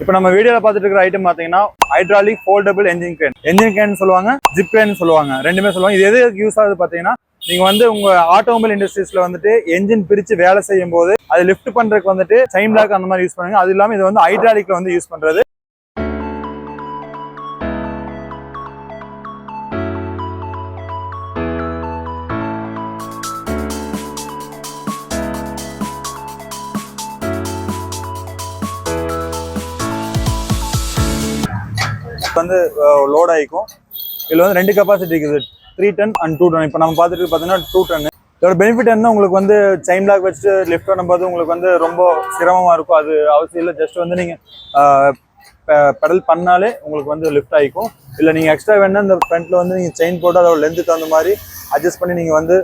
இப்போ நம்ம வீடியோவில் பார்த்துட்டு இருக்கிற ஐட்டம் பார்த்தீங்கன்னா ஹைட்ராலிக் ஃபோல்டபிள் என்ஜின் கேன் சொல்லுவாங்க, ஜிப் கேன் சொல்லுவாங்க, ரெண்டுமே சொல்லுவாங்க. இது எது யூஸ் ஆகுது பார்த்தீங்கன்னா, நீங்கள் வந்து உங்கள் ஆட்டோமொபைல் இண்டஸ்ட்ரீஸில் வந்துட்டு என்ஜின் பிரித்து வேலை செய்யும் போது அது லிஃப்ட் பண்ணுறதுக்கு வந்துட்டு செயின் பிளாக் அந்த மாதிரி யூஸ் பண்ணுங்க. அது இல்லாமல் இது வந்து ஹைட்ராலிக்கில் வந்து யூஸ் பண்ணுறது. வந்து லோட் ஆகிக்கும். இதில் வந்து 2 கெப்பாசிட்டி இருக்குது, 3 டன் அண்ட் 2 டன். இப்போ நம்ம பார்த்துட்டு பார்த்தீங்கன்னா 2 டன். இதோட பெனிஃபிட் என்ன, உங்களுக்கு வந்து செயின் பிளாக் வச்சுட்டு லிஃப்ட் பண்ணும்போது உங்களுக்கு வந்து ரொம்ப சிரமமாக இருக்கும். அது அவசியம் இல்லை. ஜஸ்ட் வந்து நீங்கள் பெடல் பண்ணாலே உங்களுக்கு வந்து லிஃப்ட் ஆகிக்கும். இல்லை நீங்கள் எக்ஸ்ட்ரா வேணால் இந்த ஃப்ரண்ட்டில் வந்து நீங்கள் செயின் போட்டு அதோட லென்த்து தகுந்த மாதிரி அட்ஜஸ்ட் பண்ணி நீங்கள் வந்து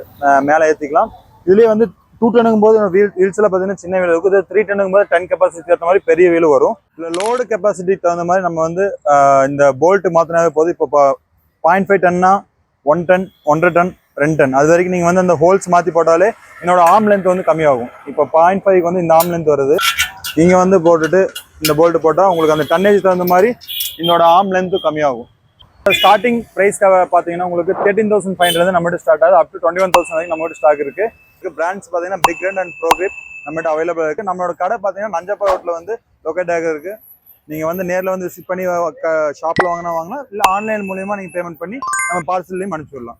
மேலே ஏற்றிக்கலாம். இதுலேயே வந்து 2 டன்னுங்கும் போது வீல்ஸ்ல பார்த்தீங்கன்னா சின்ன வீல் இருக்குது. 3 டன்னுங்கும் போது 10 கெப்பாசிட்டி ஏற்ற மாதிரி பெரிய வீல் வரும். இல்லை லோடு கெப்பாசிட்டிக்கு தகுந்த மாதிரி நம்ம வந்து இந்த போல்ட் மாற்றினாவே போதும். இப்போ 0.5 டன்னா 1 டன், 1.5 டன், 2 டன், அது வரைக்கும் நீங்கள் வந்து அந்த ஹோல்ஸ் மாற்றி போட்டாலே என்னோட ஆர்ம் லென்த் வந்து கம்மியாகும். இப்போ 0.5க்கு வந்து இந்த ஆர்ம் லென்த் வருது. நீங்கள் வந்து போட்டுட்டு இந்த போல்ட் போட்டால் உங்களுக்கு அந்த டன்னேஜ் தகுந்த மாதிரி என்னோட ஆர்ம் லென்த்து கம்மியாகும். ஸ்டார்டிங் ப்ரைஸ் பார்த்தீங்கன்னா உங்களுக்கு 13,500 நம்மகிட்ட ஸ்டார்ட் ஆகுது. அப் டு 21,000 வரைக்கும் நம்மகிட்ட ஸ்டாக் இருக்குது. பிராண்ட்ஸ் பார்த்தீங்கன்னா Big Grand and Pro Grip நம்மகிட்ட அவைலபிள் இருக்குது. நம்மளோட கடை பார்த்தீங்கன்னா நஞ்சப்பா ரோட்டில் வந்து லொக்கேட் ஆக இருக்குது. நீங்கள் வந்து நேரில் வந்து விசிட் பண்ணி ஷாப்பில் வாங்கினா வாங்கலாம், இல்லை ஆன்லைன் மூலியமாக நீங்கள் பேமெண்ட் பண்ணி நம்ம பார்சல்லையும் அனுப்பிச்சி விடலாம்.